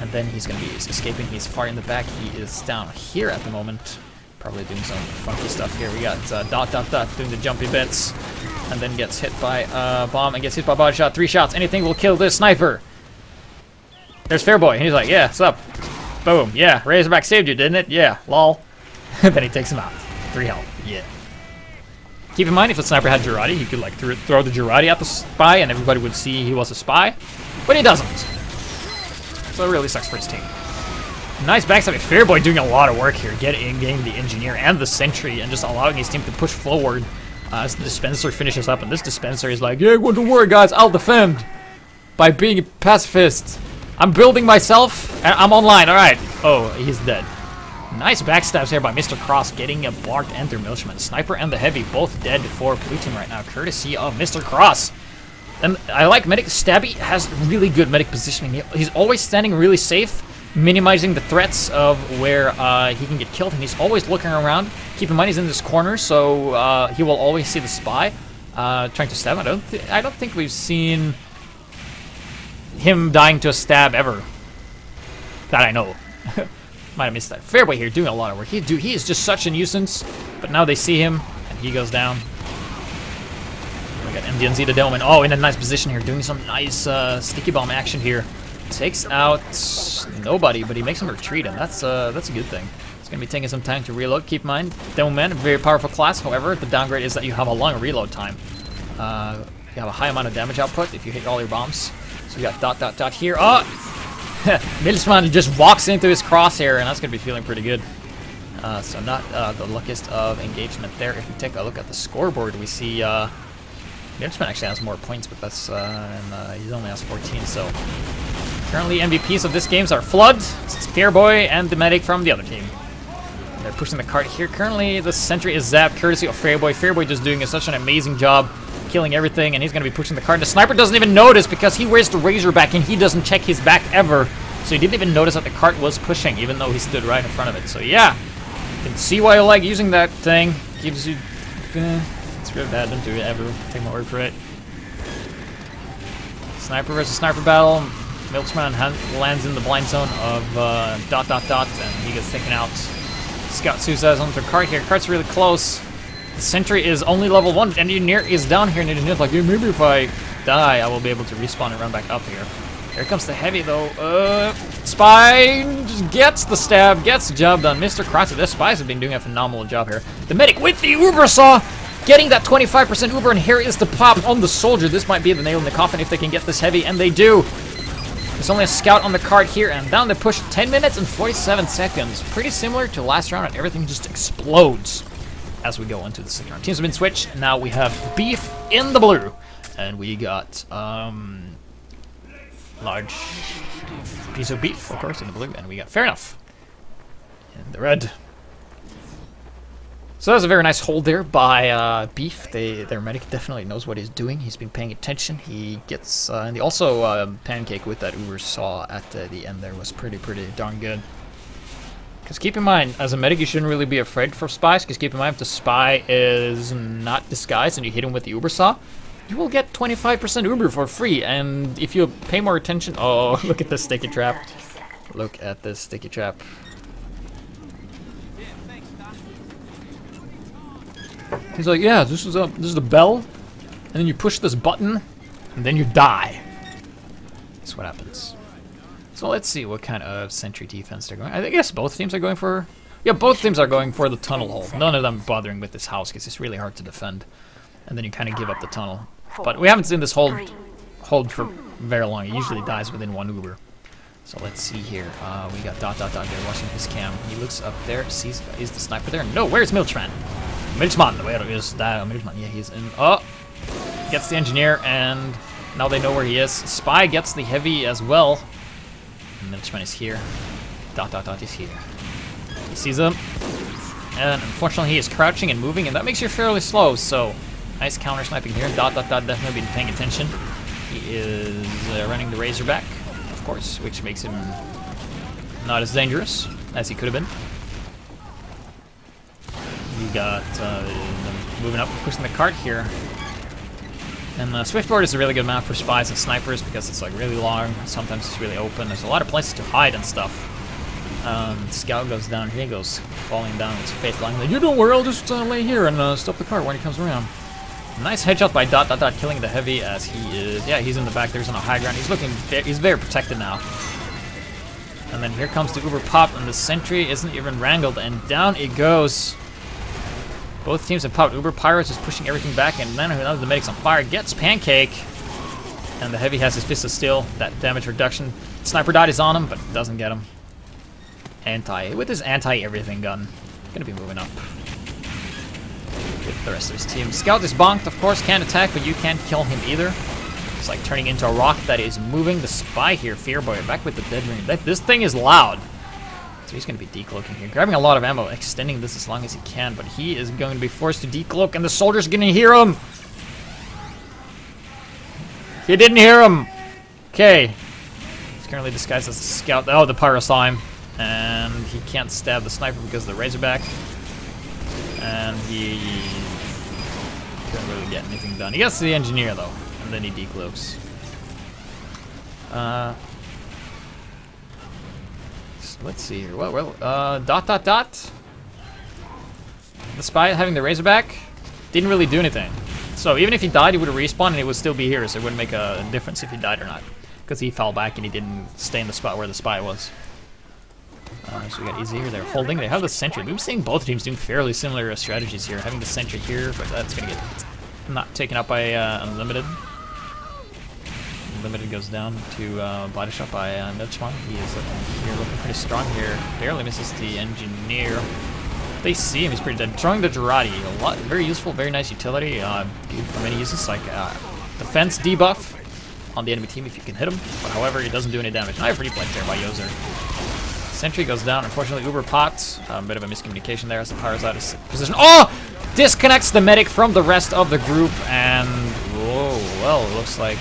And then he's going to be escaping. He's far in the back. He is down here at the moment. Probably doing some funky stuff here. We got Dot doing the jumpy bits. And then gets hit by bomb and gets hit by body shot. 3 shots. Anything will kill this sniper. There's Fairboy. And he's like, yeah, what's up? Boom. Yeah, Razorback saved you, didn't it? Yeah, lol. Then he takes him out. 3 health. Yeah. Keep in mind, if the sniper had Girardi, he could like throw the Girardi at the spy and everybody would see he was a spy. But he doesn't. So it really sucks for his team. Nice backstab. Fairboy doing a lot of work here, getting in-game the Engineer and the Sentry and just allowing his team to push forward as the Dispenser finishes up. And this Dispenser is like, yeah, don't worry guys, I'll defend by being a pacifist. I'm building myself and I'm online, alright. Oh, he's dead. Nice backstabs here by Mr. Cross, getting a blocked enter Milchman. Sniper and the Heavy both dead for Blue Team right now, courtesy of Mr. Cross. And I like Medic. Stabby has really good medic positioning. He's always standing really safe, minimizing the threats of where he can get killed, and he's always looking around. Keep in mind he's in this corner, so he will always see the spy trying to stab him. I don't think we've seen him dying to a stab ever. That I know. Might have missed that. Fairboy here doing a lot of work. He is just such a nuisance, but now they see him, and he goes down. We got MDNZ to Delman. Oh, in a nice position here, doing some nice sticky bomb action here. Takes out nobody, but he makes him retreat, and that's a good thing. It's gonna be taking some time to reload. Keep in mind, Delman, a very powerful class. However, the downgrade is that you have a long reload time. You have a high amount of damage output if you hit all your bombs. So we got dot here. Oh! Milchman just walks into his crosshair, and that's going to be feeling pretty good. So not the luckiest of engagement there. If we take a look at the scoreboard, we see Milchman actually has more points, but that's he only has 14. So currently MVPs of this games are Flood, Fairboy, and the medic from the other team. They're pushing the cart here. Currently the sentry is zapped, courtesy of Fairboy. Fairboy just doing such an amazing job, killing everything, and he's going to be pushing the cart. The sniper doesn't even notice because he wears the Razorback and he doesn't check his back ever. So he didn't even notice that the cart was pushing, even though he stood right in front of it. So yeah, you can see why you like using that thing. Gives you... it's really bad, don't do it ever. Take my word for it. Sniper versus sniper battle. Milchman lands in the blind zone of and he gets taken out. Scout suicides onto the cart here. Cart's really close. The sentry is only level 1. Engineer is down here, and Engineer's like, yeah, maybe if I die, I will be able to respawn and run back up here. Here comes the Heavy, though. Spy just gets the stab, gets the job done. Mr. Kratzer, the Spies have been doing a phenomenal job here. The medic with the Uber Saw, getting that 25% Uber, and here is the pop on the Soldier. This might be the nail in the coffin if they can get this Heavy, and they do. There's only a Scout on the cart here, and down the push, 10 minutes and 47 seconds. Pretty similar to last round, and everything just explodes as we go into the second round. Teams have been switched. Now we have Beef in the blue, and we got large piece of beef, of course, in the blue, and we got Fair Enough in the red. So that's a very nice hold there by Beef. Their medic definitely knows what he's doing. He's been paying attention. He gets, and he also Pancake with that Uber Saw at the end there was pretty darn good. Because keep in mind, as a medic, you shouldn't really be afraid for spies, because keep in mind, if the spy is not disguised and you hit him with the Uber Saw, you will get 25% Uber for free, and if you pay more attention... Oh, look at this sticky trap. Look at this sticky trap. He's like, yeah, this is the bell, and then you push this button, and then you die. That's what happens. So let's see what kind of sentry defense they're going. I guess both teams are going for... Yeah, both teams are going for the tunnel hole. None of them bothering with this house, because it's really hard to defend. And then you kind of give up the tunnel. But we haven't seen this hold for very long. It usually dies within 1 Uber. So let's see here. We got Dot there watching his cam. He looks up there, sees... Is the sniper there? No, where's Milchman? Milchman, where is that? Milchman, yeah, he's in... Oh! Gets the Engineer, and now they know where he is. Spy gets the Heavy as well. Milchman is here. Dot dot dot is here. He sees him. And unfortunately he is crouching and moving, and that makes you fairly slow, so nice counter sniping here. Dot dot dot definitely been paying attention. He is running the Razorback, of course, which makes him not as dangerous as he could have been. We got moving up, pushing the cart here. And Swiftwater is a really good map for spies and snipers because it's like really long, sometimes it's really open. There's a lot of places to hide and stuff. Scout goes down, he goes falling down with his face lying like, you don't worry, I'll just lay here and stop the cart when he comes around. Nice headshot by Dot Dot Dot, killing the heavy as he is, yeah, he's in the back, there's on a high ground. He's very protected now. And then here comes the Uber Pop, and the sentry isn't even wrangled, and down it goes. Both teams have popped. Uber Pirates is pushing everything back, and then another the medic's on fire, gets Pancake. And the heavy has his Fist of Steel, that damage reduction. Sniper Dot is on him, but doesn't get him. With his anti-everything gun. Gonna be moving up with the rest of his team. Scout is bonked, of course, can't attack, but you can't kill him either. It's like turning into a rock that is moving. The spy here, Fearboy, back with the dead ring. This thing is loud. So he's going to be decloaking here. Grabbing a lot of ammo, extending this as long as he can, but he is going to be forced to decloak, and the soldier's going to hear him. He didn't hear him. Okay. He's currently disguised as a scout. Oh, the pyro saw him. And he can't stab the sniper because of the Razorback. And he couldn't really get anything done. He gets to the engineer, though, and then he decloaks. Let's see here. Well, Dot Dot Dot. The spy having the Razorback didn't really do anything. So even if he died, he would have respawned and he would still be here, so it wouldn't make a difference if he died or not. Because he fell back and he didn't stay in the spot where the spy was. So we got Easy here, they're holding, they have the sentry. We've seen both teams doing fairly similar strategies here. Having the sentry here, but that's going to get not taken up by Unlimited. Unlimited goes down to body shot by Milchman. He is looking pretty strong here. Barely misses the engineer. They see him, he's pretty dead. Throwing the Girardi, very useful, very nice utility. Good for many uses, like defense debuff on the enemy team if you can hit him. But however, it doesn't do any damage. Nice replay there by Yozer. Sentry goes down. Unfortunately, Uber popped. A bit of a miscommunication there as the power's out of position. Oh! Disconnects the medic from the rest of the group, and whoa, well, it looks like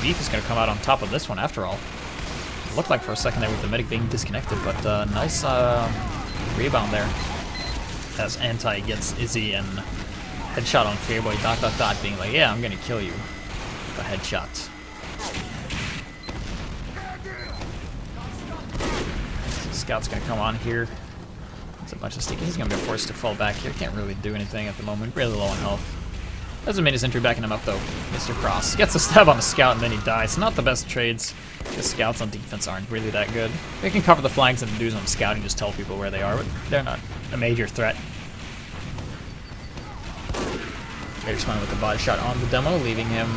Beef is going to come out on top of this one after all. It looked like for a second there with the medic being disconnected, but nice rebound there as Anti gets Izzy and headshot on Fearboy. Dot Dot Dot being like, yeah, I'm going to kill you. The headshot. Scout's gonna come on here. It's a bunch of sticky. He's gonna be forced to fall back here. Can't really do anything at the moment. Really low on health. Doesn't made his entry backing him up though. Mr. Cross gets a stab on the scout and then he dies. Not the best trades. The scouts on defense aren't really that good. They can cover the flanks and do some scouting, just tell people where they are, but they're not a major threat. Milchman with the body shot on the demo, leaving him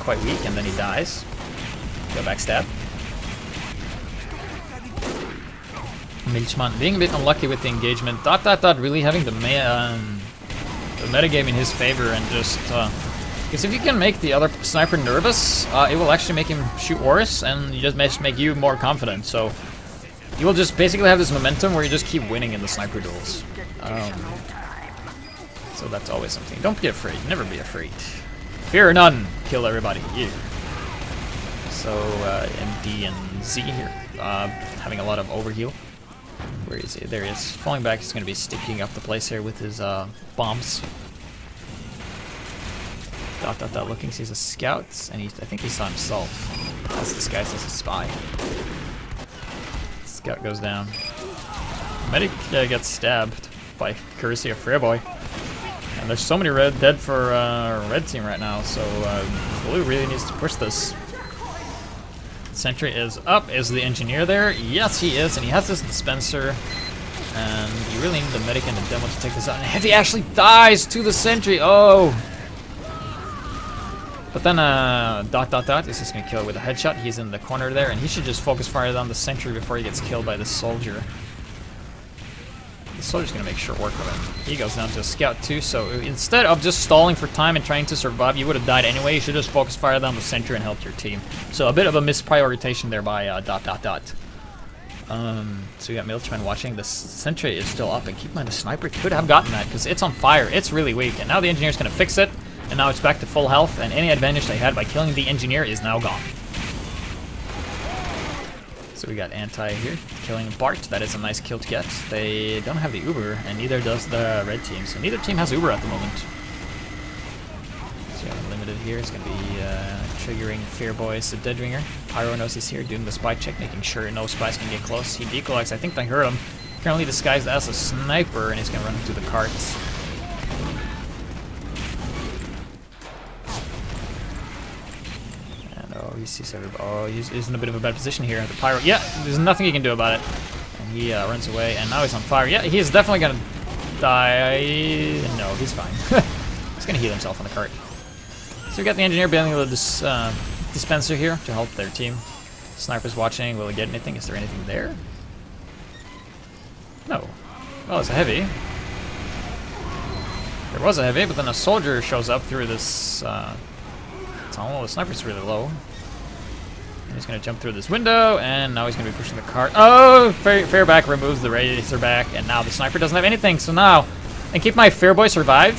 quite weak, and then he dies. Go backstab. Milchman being a bit unlucky with the engagement. Dot Dot Dot really having the metagame in his favor, and just because if you can make the other sniper nervous, it will actually make him shoot worse, and you just make you more confident. So you will just basically have this momentum where you just keep winning in the sniper duels. So that's always something. Don't be afraid. Never be afraid. Fear none. Kill everybody. You. So MD and Z here, having a lot of overheal. Where is he? There he is. Falling back, he's going to be sticking up the place here with his bombs. Dot Dot Dot looking, sees a scout, and I think he saw himself as disguised as a spy. Scout goes down. Medic gets stabbed by courtesy of Fearboy. And there's so many dead for red team right now, so blue really needs to push this. Sentry is up. Is the engineer there? Yes, he is, and he has this dispenser. And you really need the medic and the demo to take this out. And Heavy actually dies to the sentry. Oh! But then Dot Dot Dot is just gonna kill it with a headshot. He's in the corner there, and he should just focus fire on the sentry before he gets killed by the soldier. The soldier's gonna make short work of him. He goes down to a scout too, so instead of just stalling for time and trying to survive, you would have died anyway. You should just focus fire down the center and help your team. So a bit of a misprioritization there by ... So you got militiamen watching. The sentry is still up, and keep in mind the sniper could have gotten that because it's on fire. It's really weak, and now the engineer's gonna fix it, and now it's back to full health, and any advantage they had by killing the engineer is now gone. So we got Anti here, killing Bart. That is a nice kill to get. They don't have the Uber, and neither does the red team. So neither team has Uber at the moment. So Unlimited here is going to be triggering Fearboy's Deadringer. Pyronos is here doing the spy check, making sure no spies can get close. He decoys. I think they heard him. Currently disguised as a sniper, and he's going to run into the carts. Oh, he sees everybody. Oh, he's in a bit of a bad position here. The pyro. Yeah, there's nothing he can do about it. And he runs away, and now he's on fire. Yeah, he is definitely gonna die. No, he's fine. He's gonna heal himself on the cart. So we got the engineer building this dispenser here to help their team. Sniper's watching. Will he get anything? Is there anything there? No. Oh, it's a heavy. There was a heavy, but then a soldier shows up through this tunnel. The sniper's really low. He's gonna jump through this window, and now he's gonna be pushing the cart. Oh, Fairback removes the Razorback, and now the sniper doesn't have anything. So now, and keep my Fairboy survived,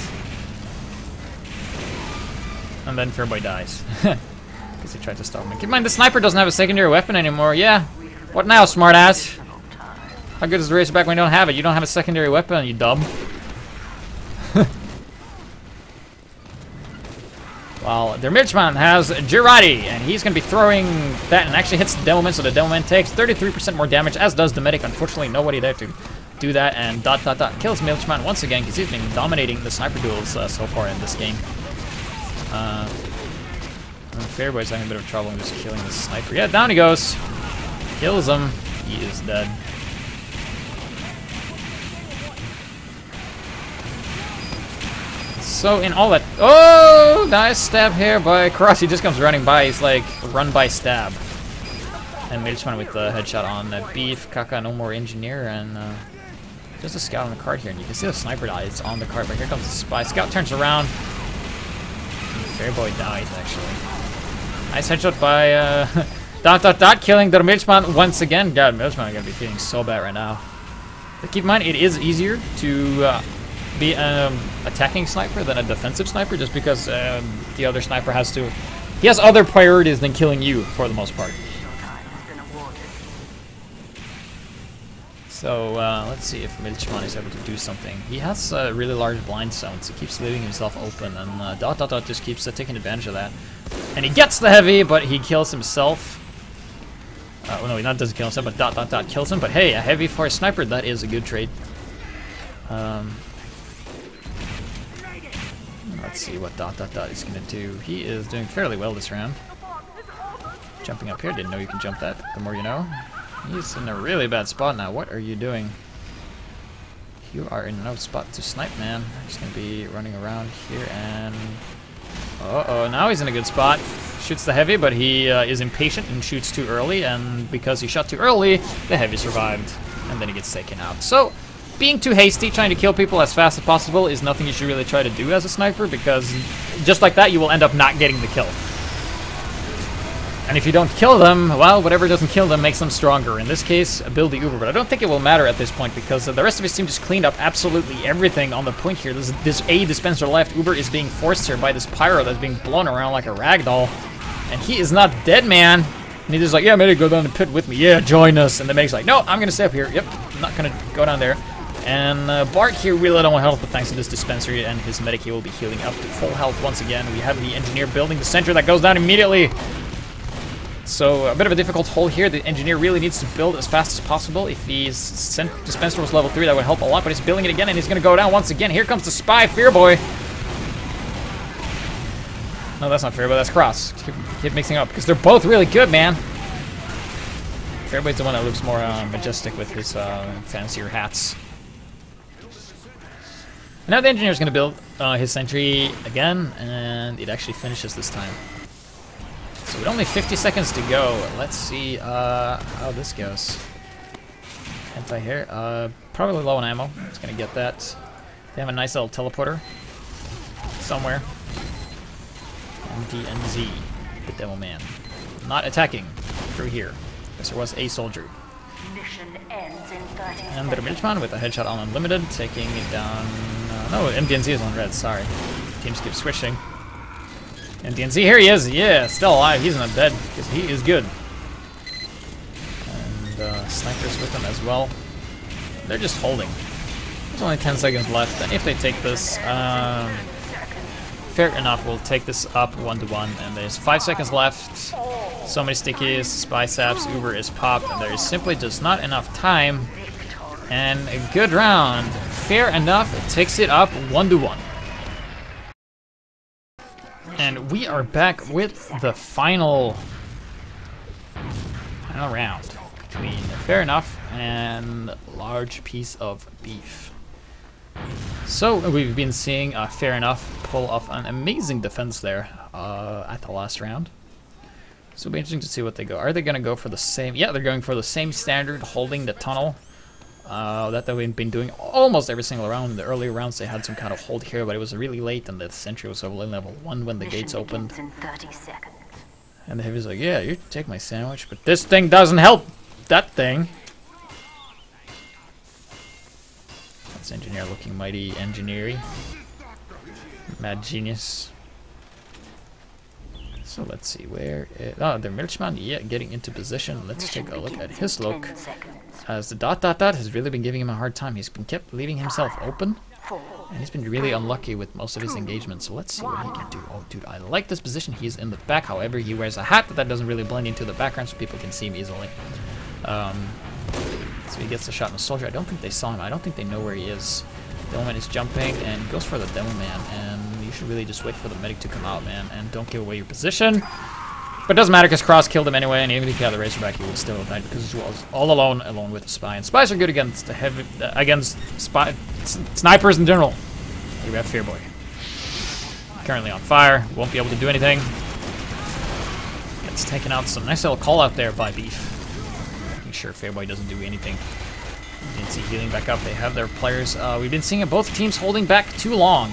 and then Fairboy dies because he tried to stop him. Keep in mind the sniper doesn't have a secondary weapon anymore. Yeah, what now, smartass? How good is the Razorback when you don't have it? You don't have a secondary weapon, you dumb. Well, their midshman has Girardi, and he's going to be throwing that and actually hits the Demoman, so the Demoman takes 33% more damage, as does the medic. Unfortunately, nobody there to do that, and ... kills Milchman once again, because he's been dominating the sniper duels so far in this game. Fairboy's having a bit of trouble in just killing the sniper. Yeah, down he goes. Kills him. He is dead. So in all that, oh, nice stab here by Cross. He just comes running by. He's like run by stab. And Milchman with the headshot on Beef. Kaka, no more engineer, and just a scout on the cart here. And you can see the sniper dies on the cart, but here comes the spy. Scout turns around. Fairboy dies actually. Nice headshot by killing the Milchman once again. God, Milchman are gonna be feeling so bad right now. But keep in mind, it is easier to be attacking sniper than a defensive sniper, just because the other sniper has other priorities than killing you for the most part. So let's see if Milchman is able to do something. He has a really large blind zone, so he keeps leaving himself open, and just keeps taking advantage of that. And he gets the heavy, but he kills himself. Oh no, he not doesn't kill himself, but kills him. But hey, a heavy for a sniper, that is a good trade. Let's see what ... is gonna do. He is doing fairly well this round. Jumping up here, didn't know you can jump that. The more you know. He's in a really bad spot now. What are you doing? You are in no spot to snipe, man. He's gonna be running around here, and uh-oh, now he's in a good spot. Shoots the heavy, but he is impatient and shoots too early, and because he shot too early, the heavy survived, and then he gets taken out. So being too hasty, trying to kill people as fast as possible, is nothing you should really try to do as a sniper, because just like that, you will end up not getting the kill. And if you don't kill them, well, whatever doesn't kill them makes them stronger. In this case, build the Uber, but I don't think it will matter at this point, because the rest of his team just cleaned up absolutely everything on the point here. This A dispenser left. Uber is being forced here by this pyro that's being blown around like a ragdoll, and he is not dead, man. And he's just like, yeah, maybe go down the pit with me. Yeah, join us. And the medic's like, no, I'm gonna stay up here. Yep, I'm not gonna go down there. And Bart here really don't want health, but thanks to this dispensary and his medic, he will be healing up to full health once again. We have the engineer building the center that goes down immediately. So a bit of a difficult hole here. The engineer really needs to build as fast as possible. If his dispenser was level 3, that would help a lot, but he's building it again, and he's going to go down once again. Here comes the spy, Fearboy. No, that's not Fearboy, that's Cross. Keep mixing up, because they're both really good, man. Fearboy's the one that looks more majestic with his fancier hats. And now the engineer's going to build his sentry again, and it actually finishes this time. So with only 50 seconds to go, let's see how this goes. Anti here. probably low on ammo. It's gonna get that. They have a nice little teleporter somewhere. MDNZ, the Devil Man. Not attacking through here. Because there was a soldier. Mission ends in 30 And the Milchman with a headshot on unlimited, taking it down. No, MDNZ is on red, sorry. Teams keep switching. MDNZ, here he is! Yeah, still alive. He's not dead, because he is good. And snipers with him as well. They're just holding. There's only 10 seconds left, and if they take this, fair enough, we'll take this up 1-1, and there's 5 seconds left. So many stickies, spy saps, Uber is popped, and there is simply just not enough time. And a good round. Fair enough, it takes it up 1-1. And we are back with the final round between Fair Enough and Large Piece of Beef. So we've been seeing Fair Enough pull off an amazing defense there at the last round. So it'll be interesting to see what they go. Are they going to go for the same? Yeah, they're going for the same standard, holding the tunnel that we've been doing almost every single round. In the earlier rounds, they had some kind of hold here, but it was really late, and the sentry was only level 1 when the gates opened. in 30 seconds. And the heavy's like, yeah, you take my sandwich, but this thing doesn't help that thing. That's engineer looking mighty engineering. Mad genius. So let's see where it, oh, the Milchman, yeah, getting into position. Let's take a look at his look. As the ... has really been giving him a hard time. He's been kept leaving himself open. And he's been really unlucky with most of his engagements. So let's see what he can do. Oh, dude, I like this position. He's in the back. However, he wears a hat that doesn't really blend into the background so people can see him easily. So he gets the shot in the soldier. I don't think they saw him. I don't think they know where he is. Devilman is jumping and goes for the Devilman. And you should really just wait for the medic to come out, man. And don't give away your position. But it doesn't matter because Cross killed him anyway. And even if he had the Razorback, he would still have died because he was all alone with the spy. And spies are good against the heavy, snipers in general. Here we have Fearboy. Currently on fire. Won't be able to do anything. Gets taken out. Some nice little call out there by Beef. Making sure Fearboy doesn't do anything. You can see healing back up. They have their players. We've been seeing both teams holding back too long.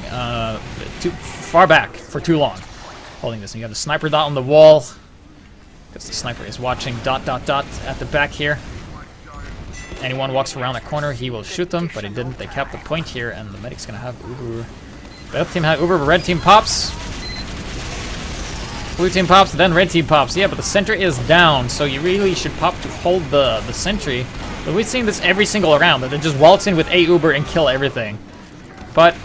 Too far back for too long. Holding this. And you have the sniper dot on the wall. Because the sniper is watching ... at the back here. Anyone walks around that corner, he will shoot them, but he didn't. They kept the point here, and the medic's gonna have Uber. Both team have Uber, but red team pops. Blue team pops, then red team pops. Yeah, but the sentry is down, so you really should pop to hold the sentry. But we've seen this every single round, that it just walks in with a Uber and kill everything. But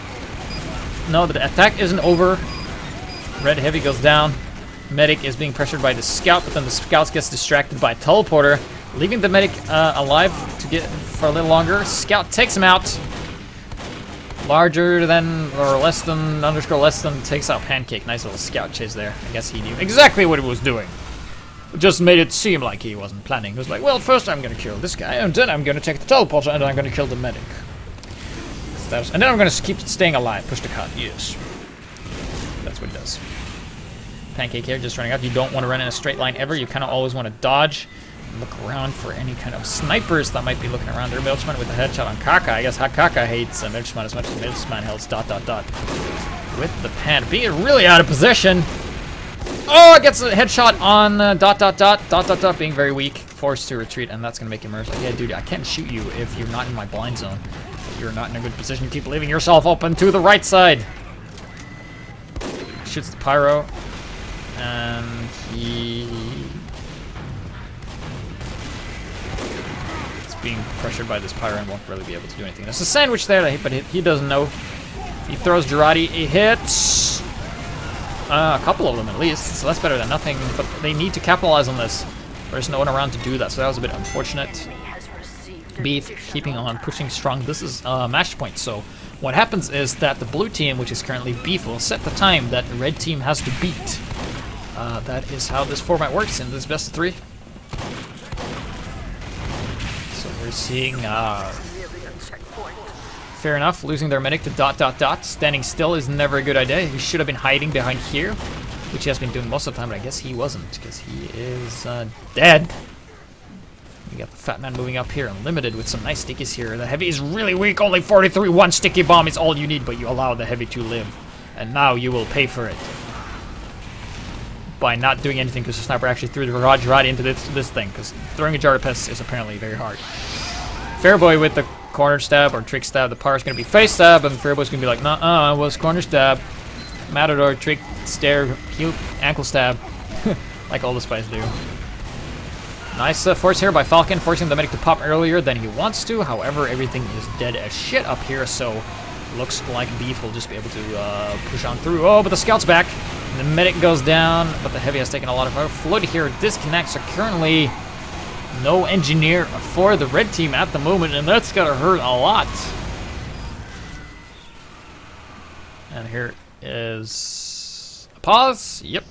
no, the attack isn't over. Red heavy goes down. Medic is being pressured by the scout, but then the scout gets distracted by a teleporter, leaving the medic alive to get for a little longer. Scout takes him out. Larger than, or less than, less than, takes out Pancake. Nice little scout chase there. I guess he knew exactly what he was doing. It just made it seem like he wasn't planning. He was like, well, first I'm going to kill this guy, and then I'm going to take the teleporter, and then I'm going to kill the medic. And then I'm going to keep staying alive. Push the cut. Yes. That's what it does. Pancake here, just running out. You don't want to run in a straight line ever. You kind of always want to dodge. Look around for any kind of snipers that might be looking around there. Milchman with a headshot on Kaka. I guess Kaka hates Milchman as much as Milchman hates ... with the pan. Being really out of position. Oh, it gets a headshot on ... being very weak. Forced to retreat, and that's going to make him merge. Like, yeah, dude, I can't shoot you if you're not in my blind zone. You're not in a good position. Keep leaving yourself open to the right side. Shoots the pyro. And he is being pressured by this pyro and won't really be able to do anything. There's a sandwich there, but he doesn't know. He throws Girardi, he hits a couple of them at least, so that's better than nothing. But they need to capitalize on this. There's no one around to do that, so that was a bit unfortunate. Beef keeping on pushing strong. This is match point, so what happens is that the blue team, which is currently Beef, will set the time that the red team has to beat. That is how this format works in this best of 3. So we're seeing Fair Enough losing their medic to ... Standing still is never a good idea. He should have been hiding behind here, which he has been doing most of the time, but I guess he wasn't because he is dead. We got the Fat Man moving up here, Unlimited with some nice stickies here. The Heavy is really weak, only 43. One sticky bomb is all you need, but you allow the Heavy to live. And now you will pay for it. By not doing anything, because the Sniper actually threw the Barrage right into this thing, because throwing a Jar of Pests is apparently very hard. Fairboy with the corner stab or trick stab. The Power's going to be face stab, and Fairboy's going to be like, nuh-uh, was corner stab. Matador, trick, stare, heel, ankle stab. Like all the spies do. Nice force here by Falcon, forcing the medic to pop earlier than he wants to. However, everything is dead as shit up here, so looks like Beef will just be able to push on through. Oh, but the Scout's back. And the medic goes down, but the Heavy has taken a lot of fire. Flood here disconnects, so currently no engineer for the red team at the moment, and that's gotta hurt a lot. And here is a pause. Yep.